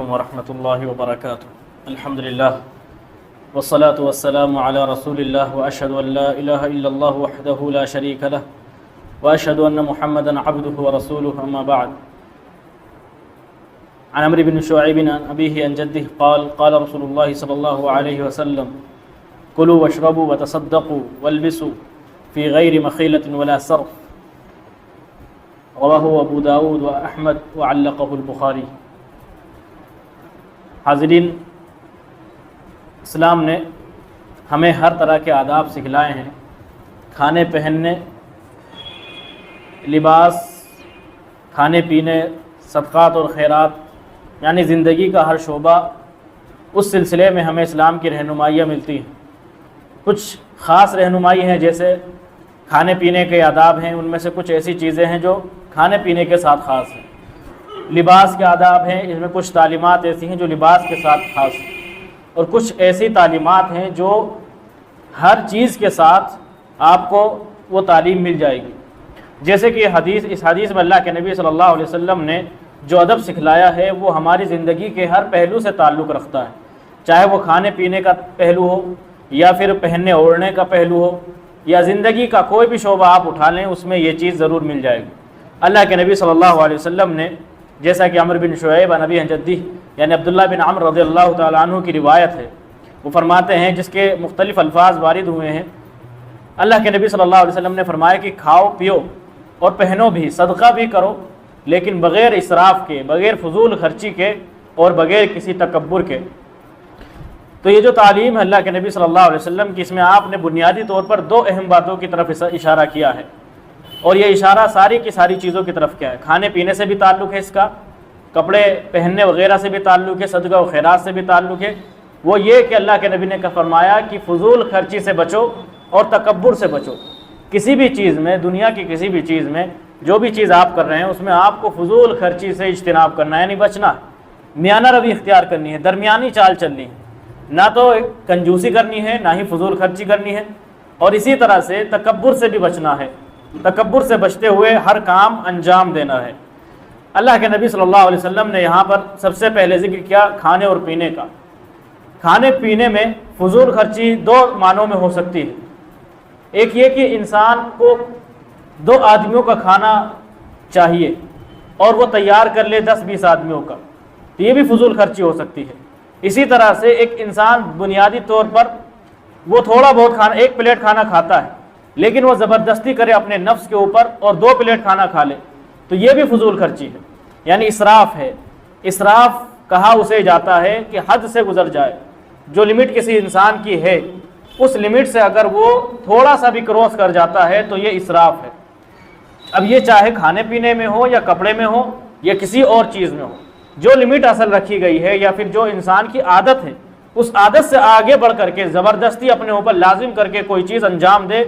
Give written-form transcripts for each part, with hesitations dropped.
علیکم ورحمۃ اللہ وبرکاتہ۔ الحمدللہ والصلاة والسلام علی رسول اللہ واشہد ان لا الہ الا اللہ وحدہ لا شریک لہ واشہد ان محمدا عبدہ ورسولہ اما بعد۔ عن عمرو بن شعیب عن ابیہ عن جدہ قال قال رسول اللہ صلی اللہ علیہ وسلم کلوا واشربوا وتصدقوا والبسوا فی غیر مخیلۃ ولا صرف، رواہ ابو داود و احمد وعلقہ البخاری۔ حاضرین، اسلام نے ہمیں ہر طرح کے آداب سکھلائے ہیں، کھانے پہننے، لباس، کھانے پینے، صدقات اور خیرات، یعنی زندگی کا ہر شعبہ، اس سلسلے میں ہمیں اسلام کی رہنمائیاں ملتی ہیں۔ کچھ خاص رہنمائی ہیں، جیسے کھانے پینے کے آداب ہیں، ان میں سے کچھ ایسی چیزیں ہیں جو کھانے پینے کے ساتھ خاص ہیں۔ لباس کے آداب ہیں، اس میں کچھ تعلیمات ایسی ہیں جو لباس کے ساتھ خاص ہیں، اور کچھ ایسی تعلیمات ہیں جو ہر چیز کے ساتھ آپ کو وہ تعلیم مل جائے گی۔ جیسے کہ اس حدیث میں اللہ کے نبی صلی اللہ علیہ وسلم نے جو ادب سکھلایا ہے وہ ہماری زندگی کے ہر پہلو سے تعلق رکھتا ہے، چاہے وہ کھانے پینے کا پہلو ہو یا پھر پہننے اوڑھنے کا پہلو ہو یا زندگی کا کوئی بھی شعبہ آپ اٹھا لیں، اس میں یہ چیز ضرور مل جائے گی۔ اللہ کے نبی صلی اللہ علیہ وسلم نے، جیسا کہ عمرو بن شعیب عن ابیہ عن جدہ، یعنی عبداللہ بن عمرو رضی اللہ تعالیٰ عنہ کی روایت ہے، وہ فرماتے ہیں جس کے مختلف الفاظ وارد ہوئے ہیں۔ اللہ کے نبی صلی اللہ علیہ وسلم نے فرمایا کہ کھاؤ پیو اور پہنو بھی، صدقہ بھی کرو، لیکن بغیر اسراف کے، بغیر فضول خرچی کے اور بغیر کسی تکبر کے۔ تو یہ جو تعلیم ہے اللہ کے نبی صلی اللہ علیہ وسلم کی، اس میں آپ نے بنیادی طور پر دو اہم باتوں کی طرف اشارہ کیا ہے، اور یہ اشارہ ساری کی ساری چیزوں کی طرف کیا ہے؟ کھانے پینے سے بھی تعلق ہے اس کا، کپڑے پہننے وغیرہ سے بھی تعلق ہے، صدقہ و خیرات سے بھی تعلق ہے۔ وہ یہ کہ اللہ کے نبی نے فرمایا کہ فضول خرچی سے بچو اور تکبر سے بچو۔ کسی بھی چیز میں، دنیا کی کسی بھی چیز میں، جو بھی چیز آپ کر رہے ہیں اس میں آپ کو فضول خرچی سے اجتناب کرنا ہے، یعنی بچنا ہے، میانہ روی اختیار کرنی ہے، درمیانی چال چلنی ہے، نہ تو کنجوسی کرنی ہے نہ ہی فضول خرچی کرنی ہے، اور اسی طرح سے تکبر سے بھی بچنا ہے، تکبر سے بچتے ہوئے ہر کام انجام دینا ہے۔ اللہ کے نبی صلی اللہ علیہ وسلم نے یہاں پر سب سے پہلے ذکر کیا کھانے اور پینے کا۔ کھانے پینے میں فضول خرچی دو معنوں میں ہو سکتی ہے۔ ایک یہ کہ انسان کو 2 آدمیوں کا کھانا چاہیے اور وہ تیار کر لے 10-20 آدمیوں کا، تو یہ بھی فضول خرچی ہو سکتی ہے۔ اسی طرح سے ایک انسان بنیادی طور پر وہ تھوڑا بہت کھانا، 1 پلیٹ کھانا کھاتا ہے، لیکن وہ زبردستی کرے اپنے نفس کے اوپر اور 2 پلیٹ کھانا کھا لے، تو یہ بھی فضول خرچی ہے، یعنی اسراف ہے۔ اسراف کہا اسے جاتا ہے کہ حد سے گزر جائے، جو لمٹ کسی انسان کی ہے اس لمٹ سے اگر وہ تھوڑا سا بھی کراس کر جاتا ہے تو یہ اسراف ہے۔ اب یہ چاہے کھانے پینے میں ہو یا کپڑے میں ہو یا کسی اور چیز میں ہو، جو لمٹ اصل رکھی گئی ہے یا پھر جو انسان کی عادت ہے، اس عادت سے آگے بڑھ کر کے زبردستی اپنے اوپر لازم کر کے کوئی چیز انجام دے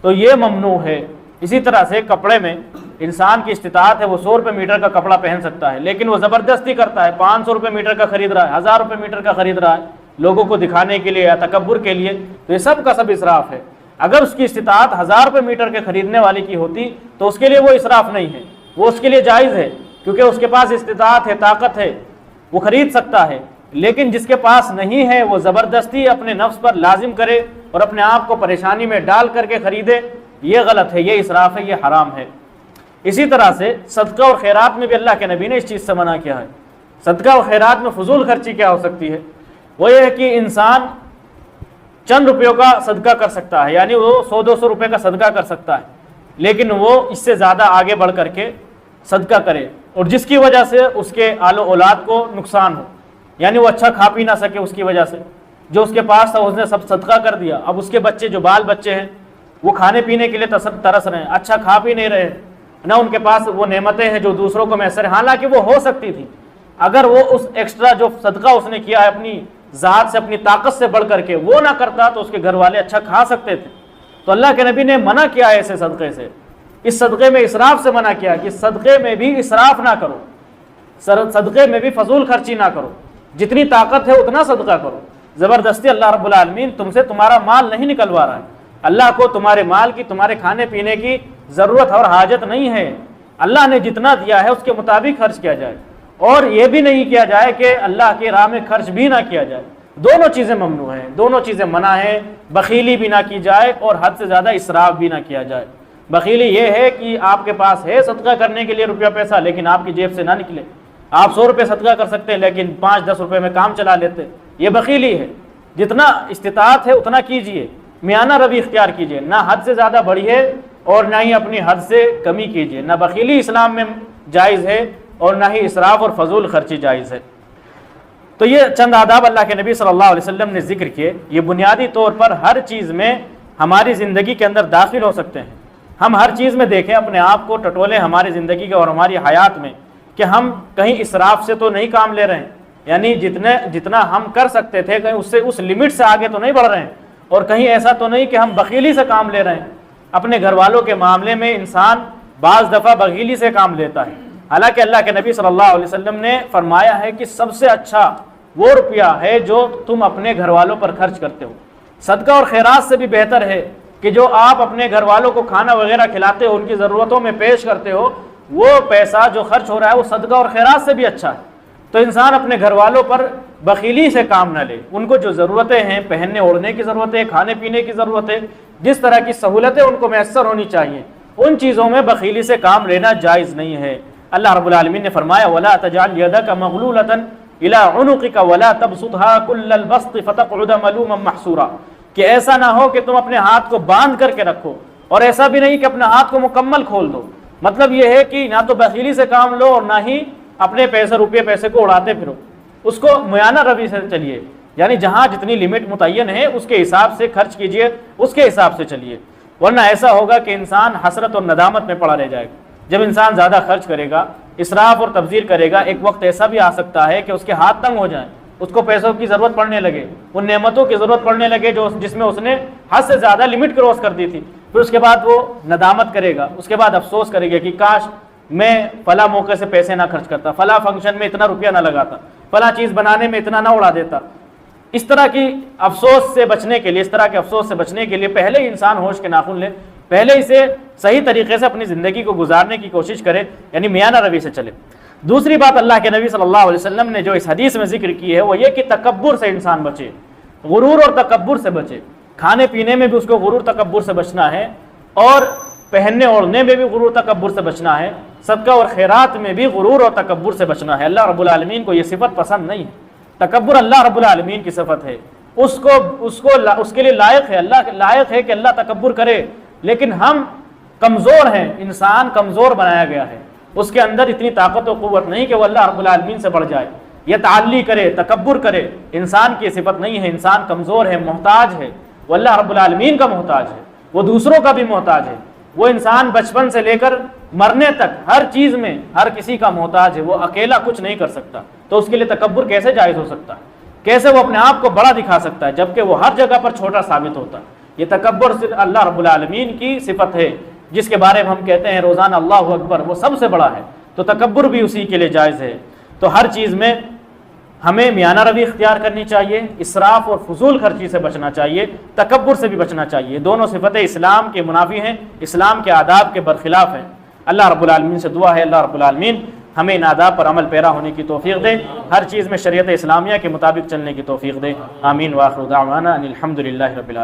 تو یہ ممنوع ہے۔ اسی طرح سے کپڑے میں انسان کی استطاعت ہے، وہ 100 روپے میٹر کا کپڑا پہن سکتا ہے، لیکن وہ زبردستی کرتا ہے، 500 روپے میٹر کا خرید رہا ہے، 1000 روپے میٹر کا خرید رہا ہے لوگوں کو دکھانے کے لیے یا تکبر کے لیے، تو یہ سب کا سب اسراف ہے۔ اگر اس کی استطاعت 1000 روپے میٹر کے خریدنے والے کی ہوتی تو اس کے لیے وہ اسراف نہیں ہے، وہ اس کے لیے جائز ہے، کیونکہ اس کے پاس استطاعت ہے، طاقت ہے، وہ خرید سکتا ہے۔ لیکن جس کے پاس نہیں ہے وہ زبردستی اپنے نفس پر لازم کرے اور اپنے آپ کو پریشانی میں ڈال کر کے خریدے، یہ غلط ہے، یہ اسراف ہے، یہ حرام ہے۔ اسی طرح سے صدقہ اور خیرات میں بھی اللہ کے نبی نے اس چیز سے منع کیا ہے۔ صدقہ اور خیرات میں فضول خرچی کیا ہو سکتی ہے؟ وہ یہ ہے کہ انسان چند روپیوں کا صدقہ کر سکتا ہے، یعنی وہ 100-200 روپے کا صدقہ کر سکتا ہے، لیکن وہ اس سے زیادہ آگے بڑھ کر کے صدقہ کرے اور جس کی وجہ سے اس کے آل و اولاد کو نقصان ہو، یعنی وہ اچھا کھا پی نہ سکے، اس کی وجہ سے جو اس کے پاس تھا اس نے سب صدقہ کر دیا، اب اس کے بچے جو بال بچے ہیں وہ کھانے پینے کے لیے ترس رہے ہیں، اچھا کھا پی نہیں رہے، نہ ان کے پاس وہ نعمتیں ہیں جو دوسروں کو میسر ہیں، حالانکہ وہ ہو سکتی تھی اگر وہ اس ایکسٹرا جو صدقہ اس نے کیا ہے اپنی ذات سے، اپنی طاقت سے بڑھ کر کے، وہ نہ کرتا تو اس کے گھر والے اچھا کھا سکتے تھے۔ تو اللہ کے نبی نے منع کیا ہے ایسے صدقے سے، اس صدقے میں اسراف سے منع کیا کہ صدقے میں بھی اسراف نہ کرو، صدقے میں بھی فضول خرچی نہ کرو، جتنی طاقت ہے اتنا صدقہ کرو۔ زبردستی اللہ رب العالمین تم سے تمہارا مال نہیں نکلوا رہا ہے، اللہ کو تمہارے مال کی، تمہارے کھانے پینے کی ضرورت اور حاجت نہیں ہے، اللہ نے جتنا دیا ہے اس کے مطابق خرچ کیا جائے۔ اور یہ بھی نہیں کیا جائے کہ اللہ کی راہ میں خرچ بھی نہ کیا جائے. دونوں چیزیں ممنوع ہیں, دونوں چیزیں منع ہیں. بخیلی بھی نہ کی جائے اور حد سے زیادہ اسراف بھی نہ کیا جائے. بخیلی یہ ہے کہ آپ کے پاس ہے صدقہ کرنے کے لیے روپیہ پیسہ, لیکن آپ کی جیب سے نہ نکلے. آپ 100 روپے صدقہ کر سکتے ہیں لیکن 5-10 روپے میں کام چلا لیتے, یہ بخیلی ہے. جتنا استطاعت ہے اتنا کیجئے, میانہ روی اختیار کیجئے, نہ حد سے زیادہ بڑھیے اور نہ ہی اپنی حد سے کمی کیجئے. نہ بخیلی اسلام میں جائز ہے اور نہ ہی اسراف اور فضول خرچی جائز ہے. تو یہ چند آداب اللہ کے نبی صلی اللہ علیہ وسلم نے ذکر کیے. یہ بنیادی طور پر ہر چیز میں ہماری زندگی کے اندر داخل ہو سکتے ہیں. ہم ہر چیز میں دیکھیں, اپنے آپ کو ٹٹولیں ہماری زندگی کے اور ہماری حیات میں کہ ہم کہیں اسراف سے تو نہیں کام لے رہے ہیں, یعنی جتنا ہم کر سکتے تھے کہیں اس لمٹ سے آگے تو نہیں بڑھ رہے ہیں, اور کہیں ایسا تو نہیں کہ ہم بخیلی سے کام لے رہے ہیں. اپنے گھر والوں کے معاملے میں انسان بعض دفعہ بخیلی سے کام لیتا ہے. حالانکہ اللہ کے نبی صلی اللہ علیہ وسلم نے فرمایا ہے کہ سب سے اچھا وہ روپیہ ہے جو تم اپنے گھر والوں پر خرچ کرتے ہو. صدقہ اور خیرات سے بھی بہتر ہے کہ جو آپ اپنے گھر والوں کو کھانا وغیرہ کھلاتے ہو, ان کی ضرورتوں میں پیش کرتے ہو, وہ پیسہ جو خرچ ہو رہا ہے وہ صدقہ اور خیرات سے بھی اچھا ہے. تو انسان اپنے گھر والوں پر بخیلی سے کام نہ لے. ان کو جو ضرورتیں ہیں, پہننے اوڑھنے کی ضرورتیں, کھانے پینے کی ضرورتیں, جس طرح کی سہولتیں ان کو میسر ہونی چاہیے, ان چیزوں میں بخیلی سے کام لینا جائز نہیں ہے. اللہ رب العالمین نے فرمایا وَلَا تَجْعَلْ يَدَكَ مَغْلُولَةً إِلَىٰ عُنُقِكَ وَلَا تَبْسُطْهَا كُلَّ الْبَسْطِ فَتَقْعُدَ مَلُومًا مَحْسُورًا, کہ ایسا نہ ہو کہ تم اپنے ہاتھ کو باندھ کر کے رکھو, اور ایسا بھی نہیں کہ اپنے ہاتھ کو مکمل کھول دو. مطلب یہ ہے کہ نہ تو بخیلی سے کام لو اور نہ ہی اپنے پیسے کو اڑاتے پھرو. اس کو میانہ روی سے چلیے, یعنی جہاں جتنی لمٹ متعین ہے اس کے حساب سے خرچ کیجئے, اس کے حساب سے چلیے. ورنہ ایسا ہوگا کہ انسان حسرت اور ندامت میں پڑا رہ جائے گا. جب انسان زیادہ خرچ کرے گا, اسراف اور تبذیر کرے گا, ایک وقت ایسا بھی آ سکتا ہے کہ اس کے ہاتھ تنگ ہو جائیں, اس کو پیسوں کی ضرورت پڑنے لگے, ان نعمتوں کی ضرورت پڑنے لگے جس میں اس نے حد سے زیادہ لمٹ کراس کر دی تھی. پھر اس کے بعد وہ ندامت کرے گا, اس کے بعد افسوس کرے گا کہ کاش میں فلاں موقع سے پیسے نہ خرچ کرتا, فلاں فنکشن میں اتنا روپیہ نہ لگاتا, فلاں چیز بنانے میں اتنا نہ اڑا دیتا. اس طرح کی افسوس سے بچنے کے لیے, اس طرح کے افسوس سے بچنے کے لیے پہلے ہی انسان ہوش کے ناخن لے, پہلے اسے صحیح طریقے سے اپنی زندگی کو گزارنے کی کوشش کرے, یعنی میانہ روی سے چلے. دوسری بات اللہ کے نبی صلی اللہ علیہ وسلم نے جو اس حدیث میں ذکر کی ہے وہ یہ کہ تکبر سے انسان بچے, غرور اور تکبر سے بچے. کھانے پینے میں بھی اس کو غرور تکبر سے بچنا ہے, اور پہننے اوڑھنے میں بھی غرور تکبر سے بچنا ہے, صدقہ اور خیرات میں بھی غرور اور تکبر سے بچنا ہے. اللہ رب العالمین کو یہ صفت پسند نہیں ہے. تکبر اللہ رب العالمین کی صفت ہے, اس کے لیے لائق ہے, اللہ لائق ہے کہ اللہ تکبر کرے. لیکن ہم کمزور ہیں, انسان کمزور بنایا گیا ہے, اس کے اندر اتنی طاقت و قوت نہیں کہ وہ اللہ رب العالمین سے بڑھ جائے, یہ تعلی کرے, تکبر کرے. انسان کی صفت نہیں ہے, انسان کمزور ہے, محتاج ہے, وہ اللہ رب العالمین کا محتاج ہے, وہ دوسروں کا بھی محتاج ہے. وہ انسان بچپن سے لے کر مرنے تک ہر چیز میں ہر کسی کا محتاج ہے, وہ اکیلا کچھ نہیں کر سکتا. تو اس کے لیے تکبر کیسے جائز ہو سکتا ہے؟ کیسے وہ اپنے آپ کو بڑا دکھا سکتا ہے جبکہ وہ ہر جگہ پر چھوٹا ثابت ہوتا ہے؟ یہ تکبر صرف اللہ رب العالمین کی صفت ہے, جس کے بارے میں ہم کہتے ہیں روزانہ اللہ اکبر, وہ سب سے بڑا ہے. تو تکبر بھی اسی کے لیے جائز ہے. تو ہر چیز میں ہمیں میانہ روی اختیار کرنی چاہیے, اسراف اور فضول خرچی سے بچنا چاہیے, تکبر سے بھی بچنا چاہیے. دونوں صفتیں اسلام کے منافی ہیں, اسلام کے آداب کے برخلاف ہیں. اللہ رب العالمین سے دعا ہے اللہ رب العالمین ہمیں ان آداب پر عمل پیرا ہونے کی توفیق دے, ہر چیز میں شریعت اسلامیہ کے مطابق چلنے کی توفیق دے. آمین. وآخر دعوانا ان الحمد للہ رب العالمین.